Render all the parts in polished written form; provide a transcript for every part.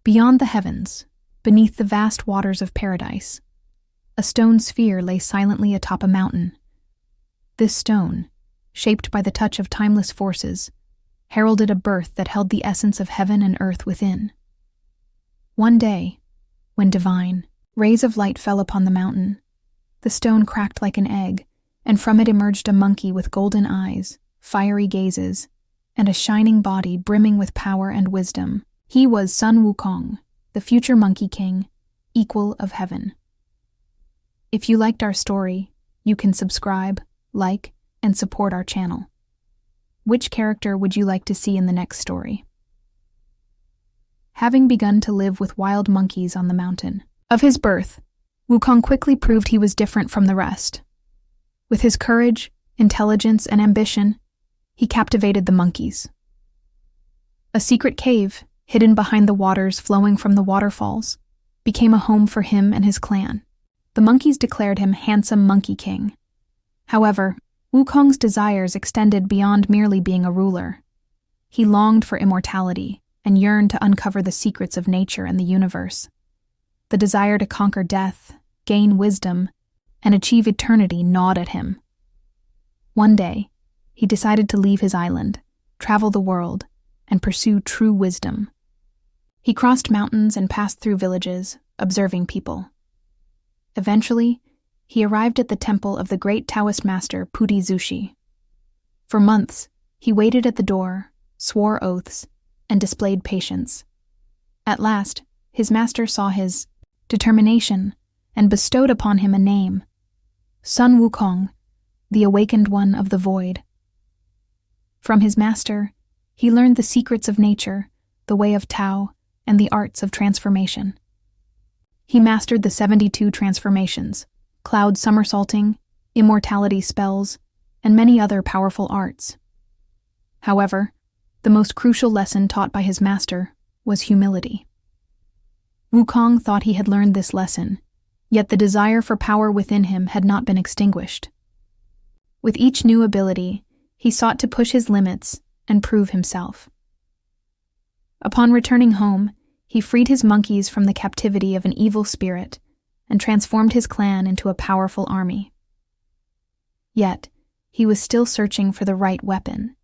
Beyond the heavens, beneath the vast waters of paradise, a stone sphere lay silently atop a mountain. This stone, shaped by the touch of timeless forces, heralded a birth that held the essence of heaven and earth within. One day, when divine rays of light fell upon the mountain, the stone cracked like an egg, and from it emerged a monkey with golden eyes, fiery gazes, and a shining body brimming with power and wisdom. He was Sun Wukong, the future Monkey King, equal of heaven. If you liked our story, you can subscribe, like, and support our channel. Which character would you like to see in the next story? Having begun to live with wild monkeys on the mountain of his birth, Wukong quickly proved he was different from the rest. With his courage, intelligence, and ambition, he captivated the monkeys. A secret cave, hidden behind the waters flowing from the waterfalls, became a home for him and his clan. The monkeys declared him handsome Monkey King. However, Wukong's desires extended beyond merely being a ruler. He longed for immortality and yearned to uncover the secrets of nature and the universe. The desire to conquer death, gain wisdom, and achieve eternity gnawed at him. One day, he decided to leave his island, travel the world, and pursue true wisdom. He crossed mountains and passed through villages, observing people. Eventually, he arrived at the temple of the great Taoist master Puti Zushi. For months, he waited at the door, swore oaths, and displayed patience. At last, his master saw his determination and bestowed upon him a name, Sun Wukong, the awakened one of the void. From his master, he learned the secrets of nature, the way of Tao, and the arts of transformation. He mastered the 72 transformations, cloud somersaulting, immortality spells, and many other powerful arts. However, the most crucial lesson taught by his master was humility. Wukong thought he had learned this lesson, yet the desire for power within him had not been extinguished. With each new ability, he sought to push his limits and prove himself. Upon returning home, he freed his monkeys from the captivity of an evil spirit and transformed his clan into a powerful army. Yet, he was still searching for the right weapon.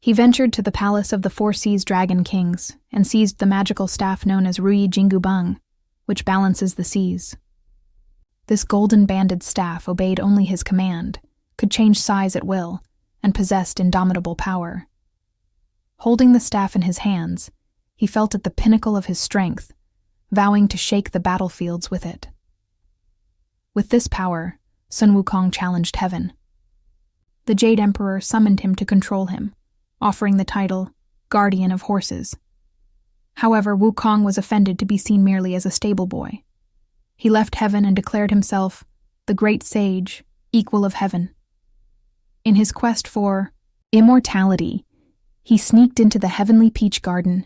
He ventured to the palace of the Four Seas Dragon Kings and seized the magical staff known as Ruyi Jingubang, which balances the seas. This golden-banded staff obeyed only his command, could change size at will, and possessed indomitable power. Holding the staff in his hands, he felt at the pinnacle of his strength, vowing to shake the battlefields with it. With this power, Sun Wukong challenged heaven. The Jade Emperor summoned him to control him, offering the title Guardian of Horses. However, Wukong was offended to be seen merely as a stable boy. He left heaven and declared himself the great sage, equal of heaven. In his quest for immortality, he sneaked into the heavenly peach garden,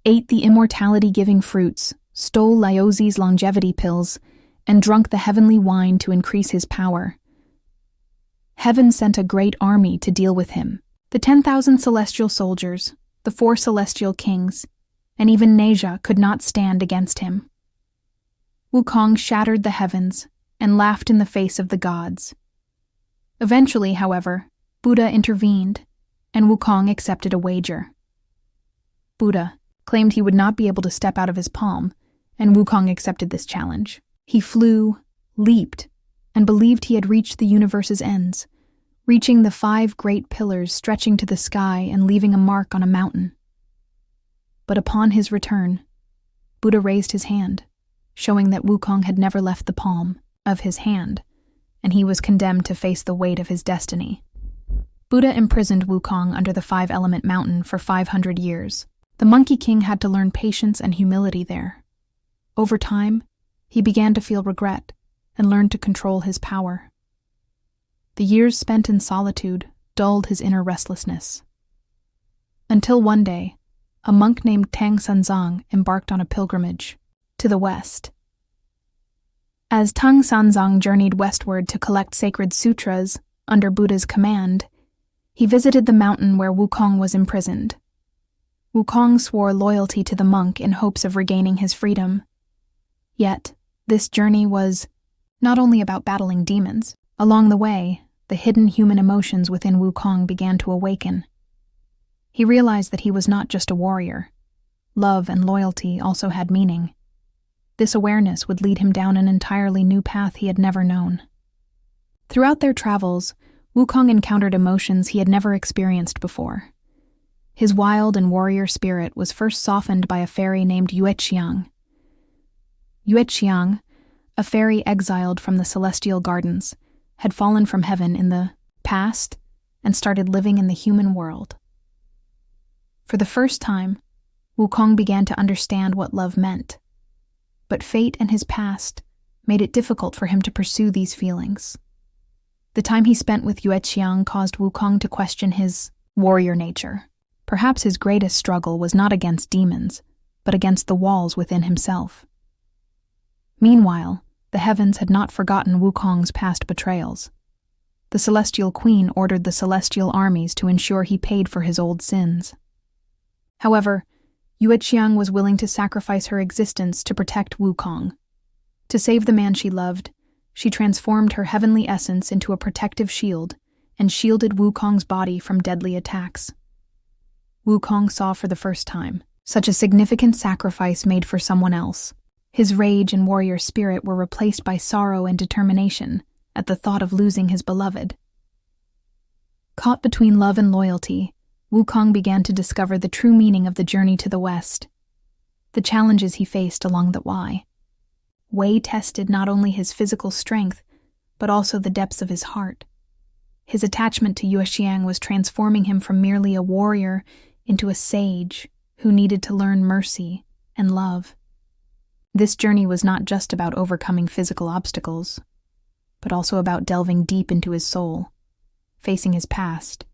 ate the immortality-giving fruits, stole Laozi's longevity pills, and drunk the heavenly wine to increase his power. Heaven sent a great army to deal with him. The 10,000 celestial soldiers, the 4 celestial kings, and even Neja could not stand against him. Wukong shattered the heavens and laughed in the face of the gods. Eventually, however, Buddha intervened, and Wukong accepted a wager. Buddha claimed he would not be able to step out of his palm, and Wukong accepted this challenge. He flew, leaped, and believed he had reached the universe's ends, reaching the 5 great pillars stretching to the sky and leaving a mark on a mountain. But upon his return, Buddha raised his hand, showing that Wukong had never left the palm of his hand, and he was condemned to face the weight of his destiny. Buddha imprisoned Wukong under the 5-element mountain for 500 years. The Monkey King had to learn patience and humility there. Over time, he began to feel regret and learned to control his power. The years spent in solitude dulled his inner restlessness. Until one day, a monk named Tang Sanzang embarked on a pilgrimage to the west. As Tang Sanzang journeyed westward to collect sacred sutras under Buddha's command, he visited the mountain where Wukong was imprisoned. Wukong swore loyalty to the monk in hopes of regaining his freedom. Yet, this journey was not only about battling demons. Along the way, the hidden human emotions within Wukong began to awaken. He realized that he was not just a warrior. Love and loyalty also had meaning. This awareness would lead him down an entirely new path he had never known. Throughout their travels, Wukong encountered emotions he had never experienced before. His wild and warrior spirit was first softened by a fairy named Yueqiang. Yueqiang, a fairy exiled from the celestial gardens, had fallen from heaven in the past and started living in the human world. For the first time, Wukong began to understand what love meant. But fate and his past made it difficult for him to pursue these feelings. The time he spent with Yueqiang caused Wukong to question his warrior nature. Perhaps his greatest struggle was not against demons, but against the walls within himself. Meanwhile, the heavens had not forgotten Wukong's past betrayals. The Celestial Queen ordered the celestial armies to ensure he paid for his old sins. However, Yueqiang was willing to sacrifice her existence to protect Wukong. To save the man she loved, she transformed her heavenly essence into a protective shield and shielded Wukong's body from deadly attacks. Wukong saw for the first time such a significant sacrifice made for someone else. His rage and warrior spirit were replaced by sorrow and determination at the thought of losing his beloved. Caught between love and loyalty, Wukong began to discover the true meaning of the journey to the west. The challenges he faced along the way tested not only his physical strength, but also the depths of his heart. His attachment to Yueqiang was transforming him from merely a warrior into a sage who needed to learn mercy and love. This journey was not just about overcoming physical obstacles, but also about delving deep into his soul, facing his past,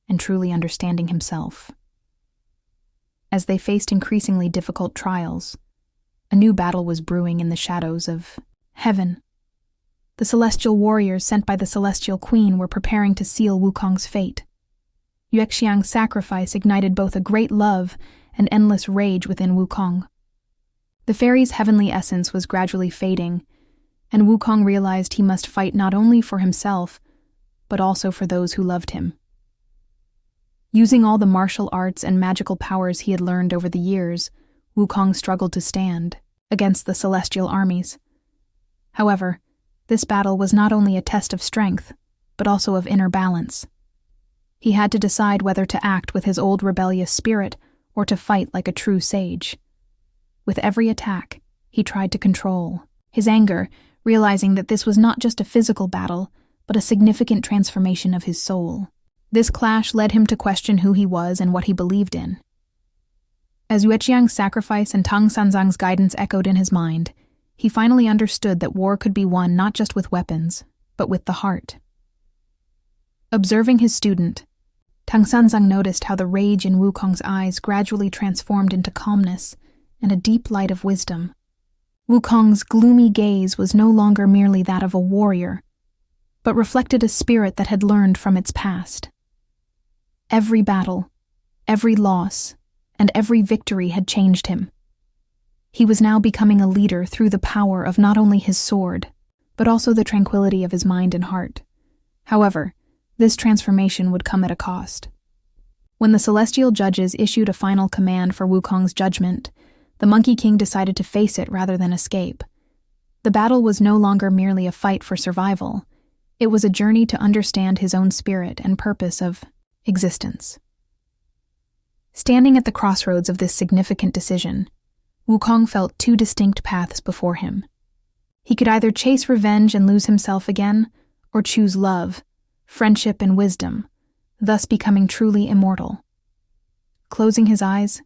and truly understanding himself. As they faced increasingly difficult trials, a new battle was brewing in the shadows of heaven. The celestial warriors sent by the Celestial Queen were preparing to seal Wukong's fate. Yueqiang's sacrifice ignited both a great love and endless rage within Wukong. The fairy's heavenly essence was gradually fading, and Wukong realized he must fight not only for himself, but also for those who loved him. Using all the martial arts and magical powers he had learned over the years, Wukong struggled to stand against the celestial armies. However, this battle was not only a test of strength, but also of inner balance. He had to decide whether to act with his old rebellious spirit or to fight like a true sage. With every attack, he tried to control his anger, realizing that this was not just a physical battle, but a significant transformation of his soul. This clash led him to question who he was and what he believed in. As Yueqiang's sacrifice and Tang Sanzang's guidance echoed in his mind, he finally understood that war could be won not just with weapons, but with the heart. Observing his student, Tang Sanzang noticed how the rage in Wukong's eyes gradually transformed into calmness and a deep light of wisdom. Wukong's gloomy gaze was no longer merely that of a warrior, but reflected a spirit that had learned from its past. Every battle, every loss, and every victory had changed him. He was now becoming a leader through the power of not only his sword, but also the tranquility of his mind and heart. However, this transformation would come at a cost. When the celestial judges issued a final command for Wukong's judgment, the Monkey King decided to face it rather than escape. The battle was no longer merely a fight for survival. It was a journey to understand his own spirit and purpose of existence. Standing at the crossroads of this significant decision, Wukong felt two distinct paths before him. He could either chase revenge and lose himself again, or choose love, friendship, and wisdom, thus becoming truly immortal. Closing his eyes,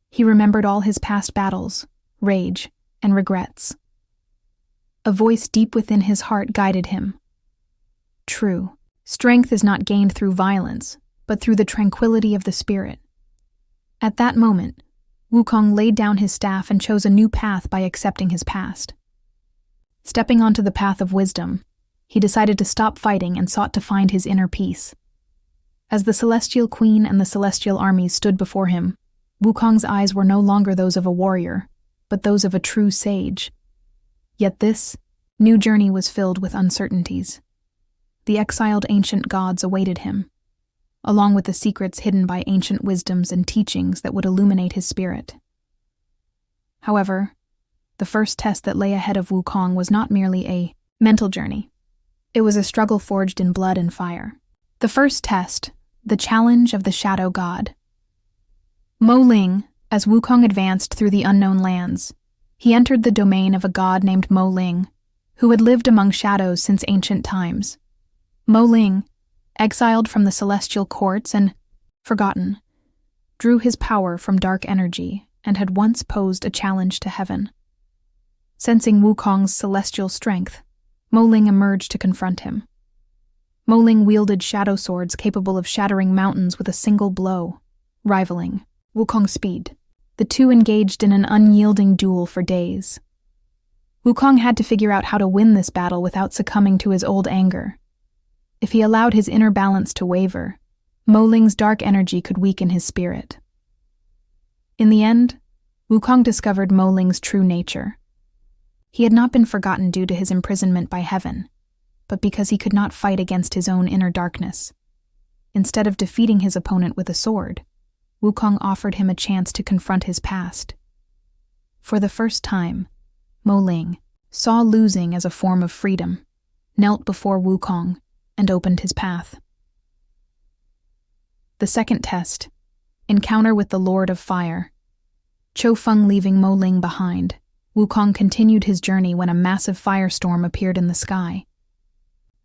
he remembered all his past battles, rage, and regrets. A voice deep within his heart guided him. True, strength is not gained through violence, but through the tranquility of the spirit. At that moment, Wukong laid down his staff and chose a new path by accepting his past. Stepping onto the path of wisdom, he decided to stop fighting and sought to find his inner peace. As the Celestial Queen and the celestial armies stood before him, Wukong's eyes were no longer those of a warrior, but those of a true sage. Yet this new journey was filled with uncertainties. The exiled ancient gods awaited him, along with the secrets hidden by ancient wisdoms and teachings that would illuminate his spirit. However, the first test that lay ahead of Wukong was not merely a mental journey. It was a struggle forged in blood and fire. The first test, the challenge of the shadow god. Mo Ling, as Wukong advanced through the unknown lands, he entered the domain of a god named Mo Ling, who had lived among shadows since ancient times. Mo Ling, exiled from the celestial courts and forgotten, drew his power from dark energy and had once posed a challenge to heaven. Sensing Wukong's celestial strength, Mo Ling emerged to confront him. Mo Ling wielded shadow swords capable of shattering mountains with a single blow, rivaling Wukong's speed. The two engaged in an unyielding duel for days. Wukong had to figure out how to win this battle without succumbing to his old anger. If he allowed his inner balance to waver, Mo Ling's dark energy could weaken his spirit. In the end, Wukong discovered Mo Ling's true nature. He had not been forgotten due to his imprisonment by heaven, but because he could not fight against his own inner darkness. Instead of defeating his opponent with a sword, Wukong offered him a chance to confront his past. For the first time, Mo Ling saw losing as a form of freedom, knelt before Wukong, and opened his path. The second test, encounter with the Lord of Fire. Cho Feng leaving Mo Ling behind, Wukong continued his journey when a massive firestorm appeared in the sky.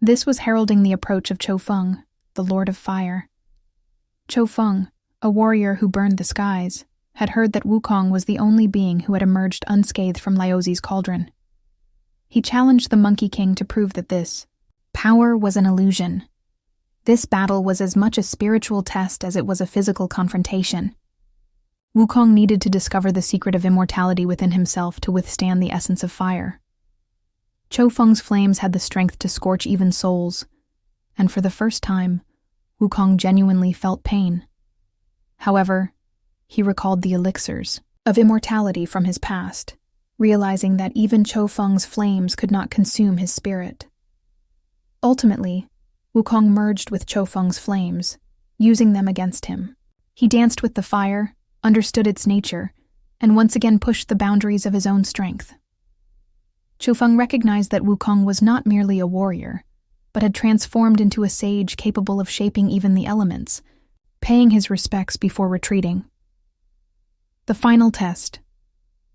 This was heralding the approach of Cho Feng, the Lord of Fire. Cho Feng, a warrior who burned the skies, had heard that Wukong was the only being who had emerged unscathed from Laozi's cauldron. He challenged the Monkey King to prove that this power was an illusion. This battle was as much a spiritual test as it was a physical confrontation. Wukong needed to discover the secret of immortality within himself to withstand the essence of fire. Cho Feng's flames had the strength to scorch even souls, and for the first time, Wukong genuinely felt pain. However, he recalled the elixirs of immortality from his past, realizing that even Cho Feng's flames could not consume his spirit. Ultimately, Wukong merged with Cho Feng's flames, using them against him. He danced with the fire, understood its nature, and once again pushed the boundaries of his own strength. Cho Feng recognized that Wukong was not merely a warrior, but had transformed into a sage capable of shaping even the elements, paying his respects before retreating. The final test,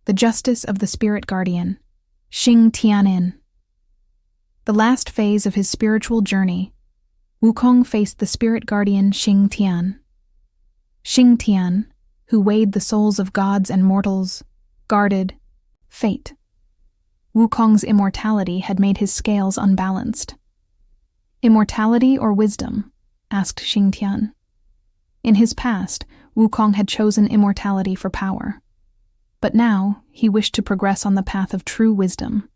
the justice of the spirit guardian, Xing Tianin. The last phase of his spiritual journey, Wukong faced the spirit guardian Xing Tian. Xing Tian, who weighed the souls of gods and mortals, guarded fate. Wukong's immortality had made his scales unbalanced. Immortality or wisdom? Asked Xing Tian. In his past, Wukong had chosen immortality for power. But now, he wished to progress on the path of true wisdom.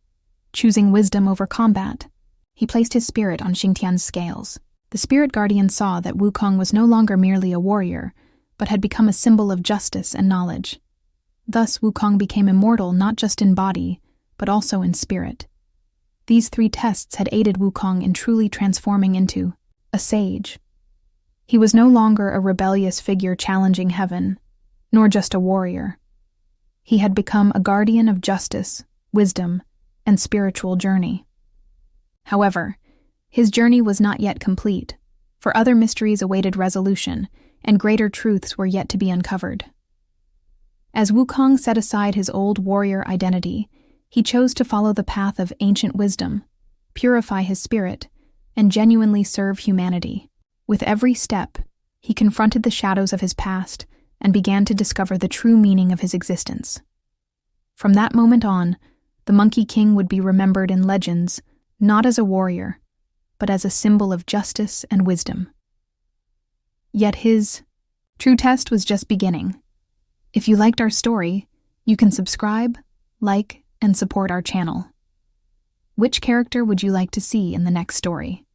Choosing wisdom over combat, he placed his spirit on Xing Tian's scales. The spirit guardian saw that Wukong was no longer merely a warrior, but had become a symbol of justice and knowledge. Thus, Wukong became immortal not just in body, but also in spirit. These three tests had aided Wukong in truly transforming into a sage. He was no longer a rebellious figure challenging heaven, nor just a warrior. He had become a guardian of justice, wisdom, and spiritual journey. However, his journey was not yet complete, for other mysteries awaited resolution, and greater truths were yet to be uncovered. As Wukong set aside his old warrior identity, he chose to follow the path of ancient wisdom, purify his spirit, and genuinely serve humanity. With every step, he confronted the shadows of his past and began to discover the true meaning of his existence. From that moment on, the Monkey King would be remembered in legends, not as a warrior, but as a symbol of justice and wisdom. Yet his true test was just beginning. If you liked our story, you can subscribe, like, and support our channel. Which character would you like to see in the next story?